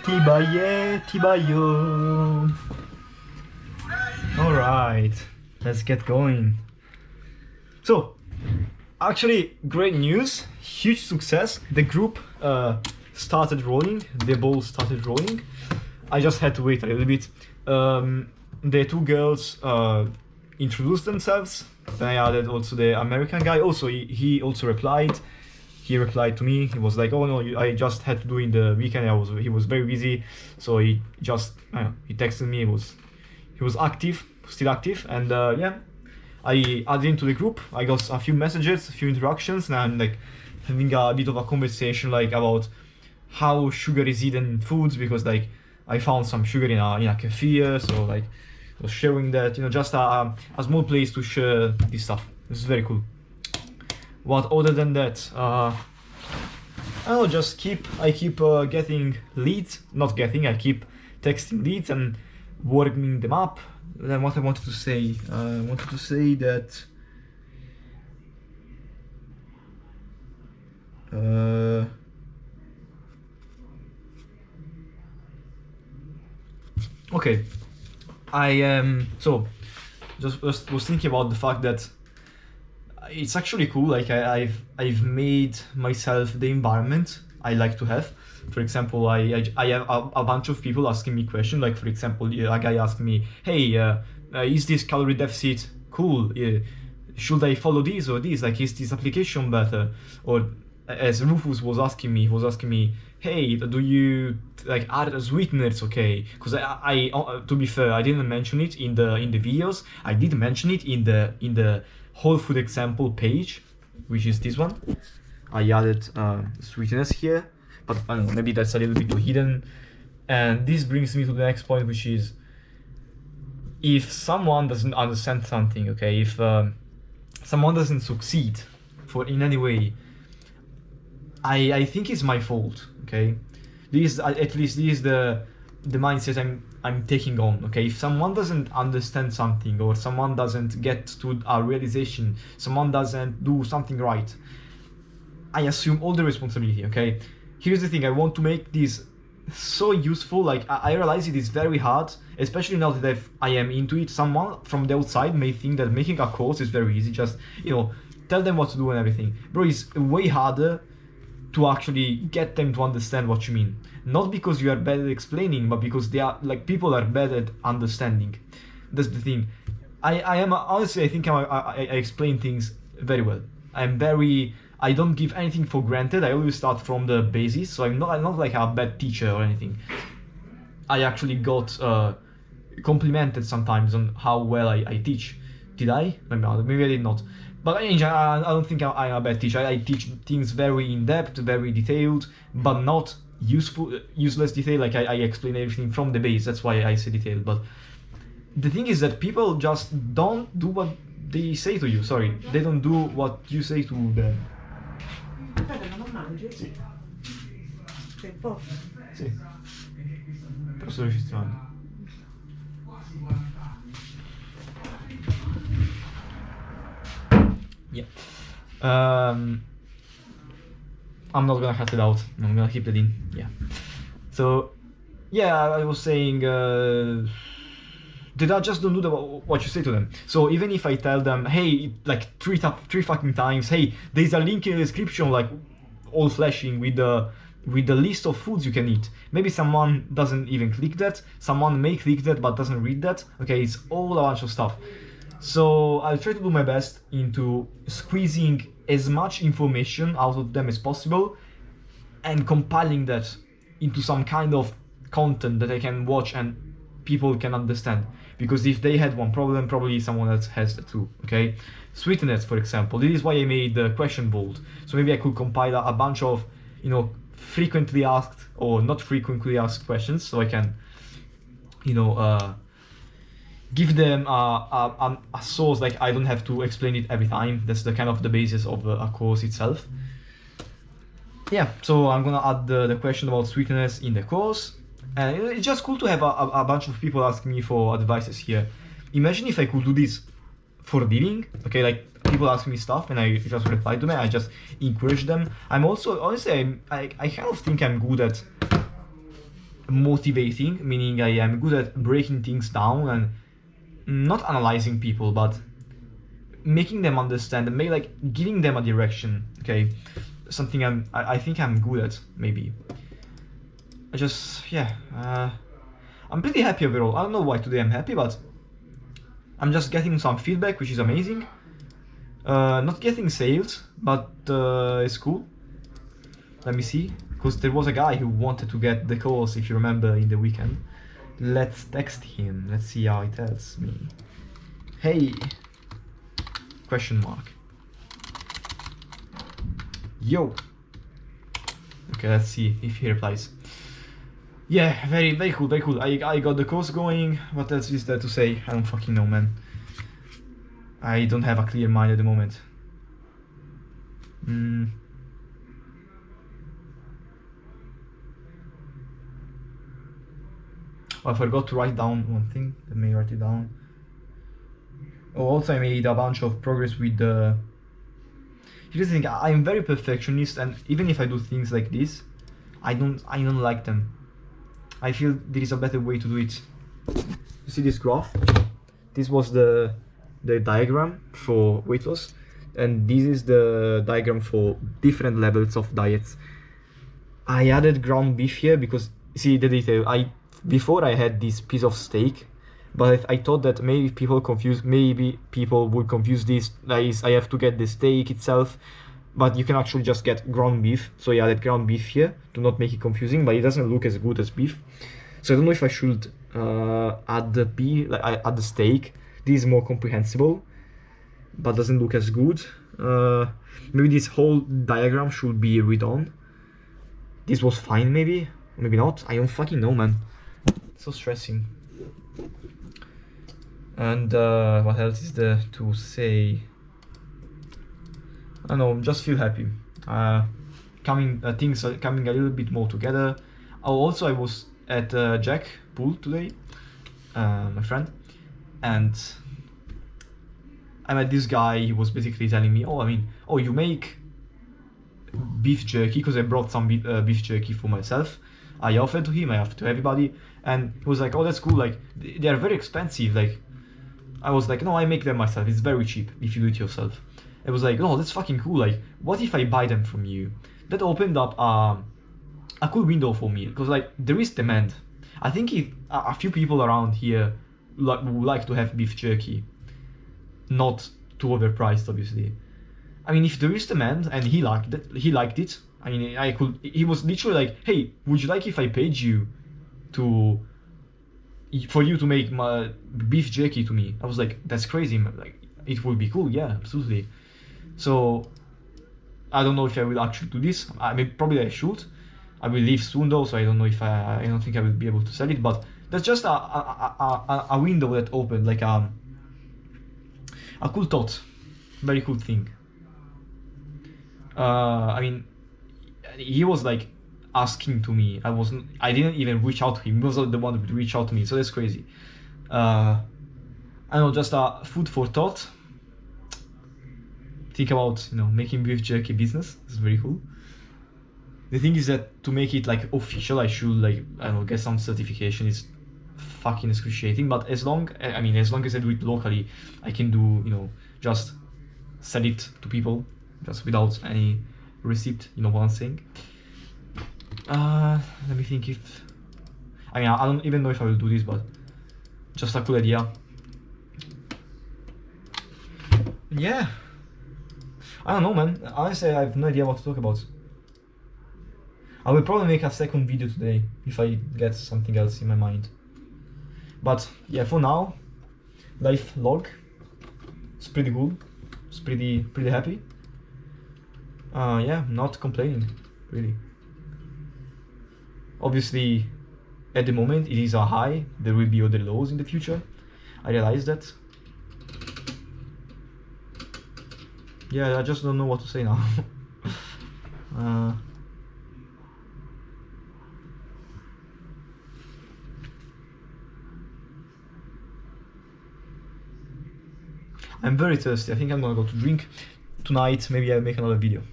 Tibaye, Tibayo. Alright, let's get going. So, actually, great news, huge success. The group started rolling, the ball started rolling. I just had to wait a little bit. The two girls introduced themselves. Then I added also the American guy. Also, he also replied. He replied to me. He was like, "Oh no, I just had to do in the weekend. He was very busy, so he just he texted me. He was active, still active, and yeah, I added into the group. I got a few messages, a few interactions, and I'm like having a bit of a conversation like about how sugar is eaten in foods, because like I found some sugar in a kefir, so like I was sharing that, just a small place to share this stuff. This is very cool. What other than that, I don't know, I keep getting leads, I keep texting leads and warming them up. Then what I wanted to say, that okay, I am just was thinking about the fact that it's actually cool. Like I've made myself the environment I like to have. For example, I have a bunch of people asking me questions. Like for example, a guy asked me, "Hey, is this calorie deficit cool? Should I follow this or this? Like, is this application better?" Or as Rufus was asking me, "Hey, do you like add sweeteners? Okay?" Because I to be fair, I didn't mention it in the videos. I did mention it in the whole food example page, which is this one. I added sweeteners here, but I don't know, maybe that's a little bit too hidden. And this brings me to the next point, which is if someone doesn't understand something, okay, if someone doesn't succeed in any way, I think it's my fault, okay? At least this is the mindset I'm taking on, okay? If someone doesn't understand something, or someone doesn't get to a realization, someone doesn't do something right, I assume all the responsibility, okay? Here's the thing, I want to make this so useful. Like I realize it is very hard, especially now that I am into it. Someone from the outside may think that making a course is very easy, just tell them what to do and everything. Bro, it's way harder to actually get them to understand what you mean. Not because you are bad at explaining, but because they are like people are bad at understanding. That's the thing. I am honestly, I think I explain things very well. I don't give anything for granted. I always start from the basis, so I'm not like a bad teacher or anything. I actually got complimented sometimes on how well I teach. Did I? Maybe I did not. But in general, I don't think I'm a bad teacher. I teach things very in depth, very detailed, but not useless detail. Like I explain everything from the base. That's why I say detailed. But the thing is that people just don't do what they say to you. Sorry, they don't do what you say to them. Fede, non mangi? Sì. Sei poco? Sì. Però sto registrando. Yeah. I'm not gonna cut it out. I'm gonna keep it in. Yeah. So, yeah, I was saying, they just don't do what you say to them. So even if I tell them, hey, like three fucking times, hey, there's a link in the description, like all flashing with the list of foods you can eat. Maybe someone doesn't even click that. Someone may click that but doesn't read that. Okay, it's all a bunch of stuff. So I'll try to do my best into squeezing as much information out of them as possible and compiling that into some kind of content that I can watch and people can understand. Because if they had one problem, probably someone else has that too, okay? Sweeteners, for example. This is why I made the question bold. So maybe I could compile a bunch of, frequently asked or not frequently asked questions, so I can, give them a source. Like I don't have to explain it every time. That's the kind of the basis of a course itself. Yeah, so I'm gonna add the question about sweeteners in the course. And it's just cool to have a bunch of people asking me for advices here. Imagine if I could do this for living, okay? Like people ask me stuff and I just reply to them. I just encourage them. I'm also honestly I kind of think I'm good at motivating, meaning I am good at breaking things down and not analyzing people, but making them understand and giving them a direction. Okay, something I think I'm good at, maybe. I'm pretty happy overall. I don't know why today I'm happy, but I'm just getting some feedback, which is amazing. Not getting sales, but it's cool. Let me see, because there was a guy who wanted to get the course, if you remember, in the weekend. Let's text him. Let's see how he tells me. Hey, question mark. Yo. Okay, let's see if he replies. Yeah, very, very cool, very cool. I got the course going. What else is there to say? I don't fucking know, man. I don't have a clear mind at the moment. Oh, I forgot to write down one thing. Let me write it down. Oh, also I made a bunch of progress with the... Here's the thing, I'm very perfectionist, and even if I do things like this, I don't like them. I feel there is a better way to do it. You see this graph? This was the diagram for weight loss, and this is the diagram for different levels of diets. I added ground beef here because, see the detail, before I had this piece of steak, but I thought that maybe people would confuse this, like I have to get the steak itself, but you can actually just get ground beef. So I added ground beef here to not make it confusing, but it doesn't look as good as beef. So I don't know if I should add the beef, add the steak. This is more comprehensible, but doesn't look as good. Maybe this whole diagram should be redone. This was fine, maybe not. I don't fucking know, man. It's so stressing. And what else is there to say? I don't know, just feel happy. Things are coming a little bit more together. Also, I was at Jack Pool today, my friend, and I met this guy. He was basically telling me, oh, you make beef jerky, because I brought some beef jerky for myself. I offered to him, I offered to everybody, and he was like, oh, that's cool, like, they are very expensive. Like, I was like, no, I make them myself, it's very cheap if you do it yourself. I was like, oh, that's fucking cool, like, what if I buy them from you? That opened up a cool window for me, because, like, there is demand. I think if a few people around here would like to have beef jerky, not too overpriced, obviously. I mean, if there is demand and he liked it, I mean, he was literally like, hey, would you like if I paid you for you to make my beef jerky to me? I was like, that's crazy, man. Like, it would be cool, yeah, absolutely. So I don't know if I will actually do this. I mean, probably I should. I will leave soon though, so I don't know if I don't think I will be able to sell it, but that's just a window that opened, like a cool thought, very cool thing. I mean, he was like asking to me. I didn't even reach out to him. He was the one who reached out to me, so that's crazy. I don't know, just a food for thought. Think about, making beef jerky business. It's very cool. The thing is that to make it like official, I should like, I don't know, get some certification. It's fucking excruciating, but as long as I do it locally, I can do, just sell it to people just without any receipt, you know what I'm saying. Let me think if I don't even know if I will do this, but just a cool idea. Yeah, I don't know, man. Honestly, I have no idea what to talk about. I will probably make a second video today if I get something else in my mind. But yeah, for now, life log. It's pretty good. It's pretty happy. Yeah, not complaining, really. Obviously, at the moment it is a high. There will be other lows in the future. I realize that. Yeah, I just don't know what to say now. I'm very thirsty. I think I'm gonna go to drink tonight. Maybe I'll make another video.